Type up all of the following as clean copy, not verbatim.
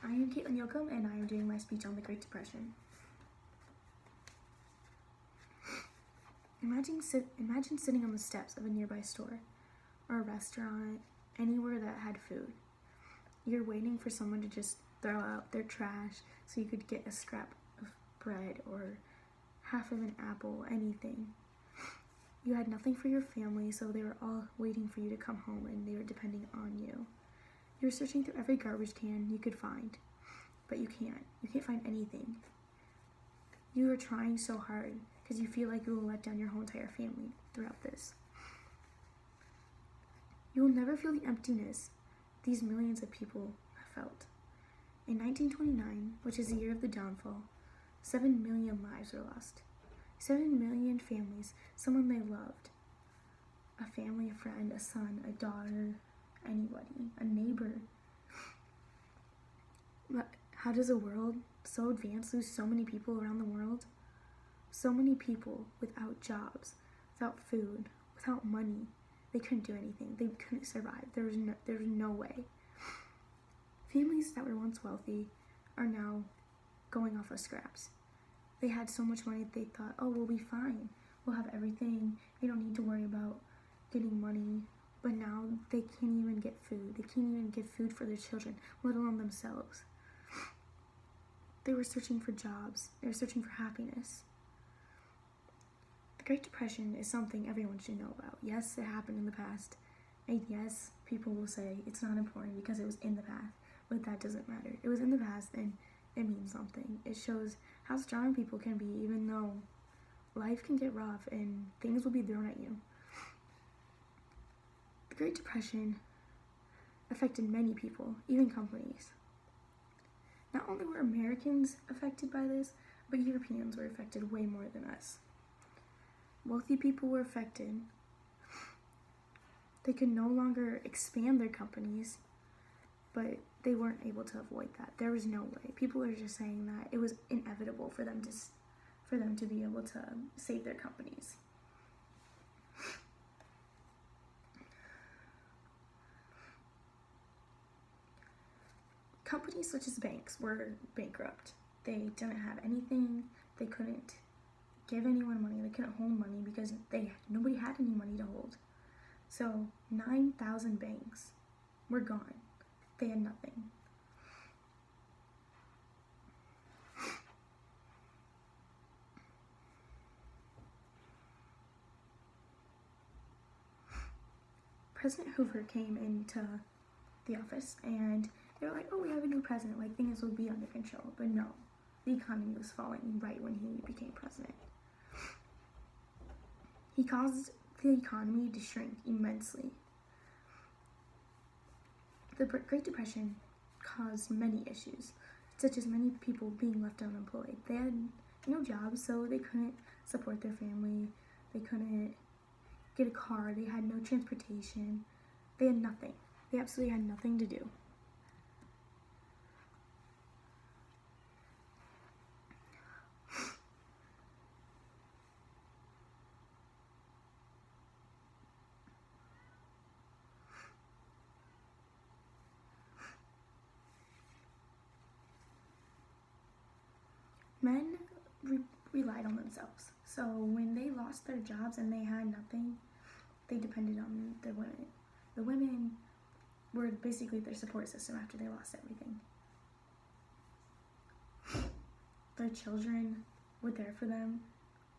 I am Caitlin Yoakum, and I am doing my speech on the Great Depression. Imagine sitting on the steps of a nearby store or a restaurant, anywhere that had food. You're waiting for someone to just throw out their trash so you could get a scrap of bread or half of an apple, anything. You had nothing for your family, so they were all waiting for you to come home, and they were depending on you. You were searching through every garbage can you could find, but you can't. You can't find anything. You are trying so hard because you feel like you will let down your whole entire family throughout this. You will never feel the emptiness these millions of people have felt. In 1929, which is the year of the downfall, 7 million lives were lost. 7 million families, someone they loved. A family, a friend, a son, a daughter, anybody, a neighbor. But how does a world so advanced lose so many people around the world? So many people without jobs, without food, without money. They couldn't do anything. They couldn't survive. There was no way. Families that were once wealthy are now going off of scraps. They had so much money that they thought, oh, we'll be fine. We'll have everything. We don't need to worry about getting money. But now they can't even get food. They can't even get food for their children, let alone themselves. They were searching for jobs. They were searching for happiness. The Great Depression is something everyone should know about. Yes, it happened in the past. And yes, people will say it's not important because it was in the past. But that doesn't matter. It was in the past and it means something. It shows how strong people can be even though life can get rough and things will be thrown at you. The Great Depression affected many people, even companies. Not only were Americans affected by this, but Europeans were affected way more than us. Wealthy people were affected. They could no longer expand their companies, but they weren't able to avoid that. There was no way. People are just saying that it was inevitable for them to be able to save their companies. Companies such as banks were bankrupt. They didn't have anything. They couldn't give anyone money. They couldn't hold money because nobody had any money to hold. So 9,000 banks were gone. They had nothing. President Hoover came into the office and they were like, oh, we have a new president, like things will be under control. But no, the economy was falling right when he became president. He caused the economy to shrink immensely. The Great Depression caused many issues, such as many people being left unemployed. They had no jobs, so they couldn't support their family. They couldn't get a car. They had no transportation. They had nothing. They absolutely had nothing to do. Men relied on themselves. So when they lost their jobs and they had nothing, they depended on their women. The women were basically their support system after they lost everything. Their children were there for them,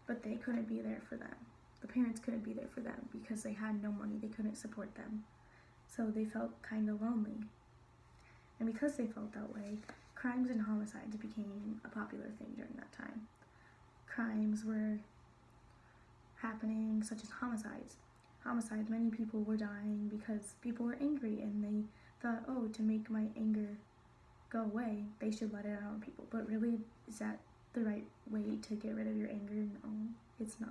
but they couldn't be there for them. The parents couldn't be there for them because they had no money. They couldn't support them. So they felt kind of lonely. And because they felt that way, crimes and homicides became a popular thing during that time. Crimes were happening, such as homicides. Homicides, many people were dying because people were angry and they thought, oh, to make my anger go away, they should let it out on people. But really, is that the right way to get rid of your anger? No, it's not.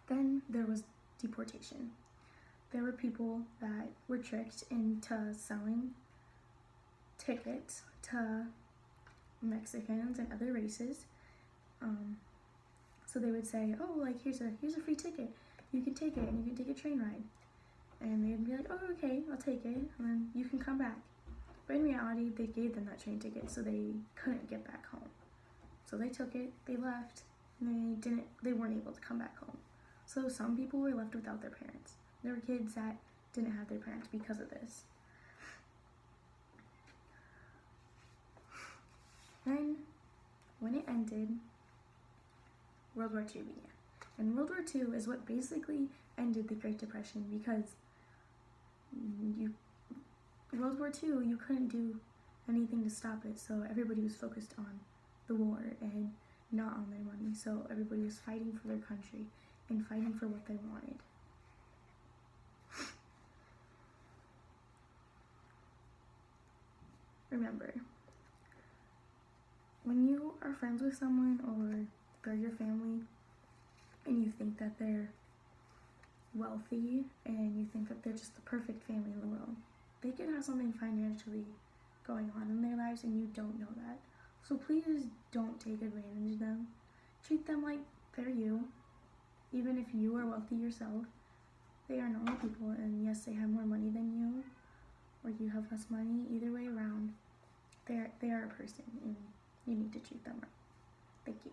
Then there was deportation. There were people that were tricked into selling tickets to Mexicans and other races, So they would say, oh, like, here's a free ticket. You can take it, and you can take a train ride. And they'd be like, oh, okay, I'll take it, and then you can come back. But in reality, they gave them that train ticket, so they couldn't get back home. So they took it, they left, and they weren't able to come back home. So some people were left without their parents. There were kids that didn't have their parents because of this. Then, when it ended, World War II began. And World War II is what basically ended the Great Depression, because World War II, you couldn't do anything to stop it, so everybody was focused on the war and not on their money. So everybody was fighting for their country and fighting for what they wanted. Remember, when you are friends with someone or they're your family and you think that they're wealthy and you think that they're just the perfect family in the world, they could have something financially going on in their lives and you don't know that. So please don't take advantage of them. Treat them like they're you. Even if you are wealthy yourself, they are normal people, and yes, they have more money than you, or you have less money. Either way around, they are a person, and you need to treat them right. Thank you.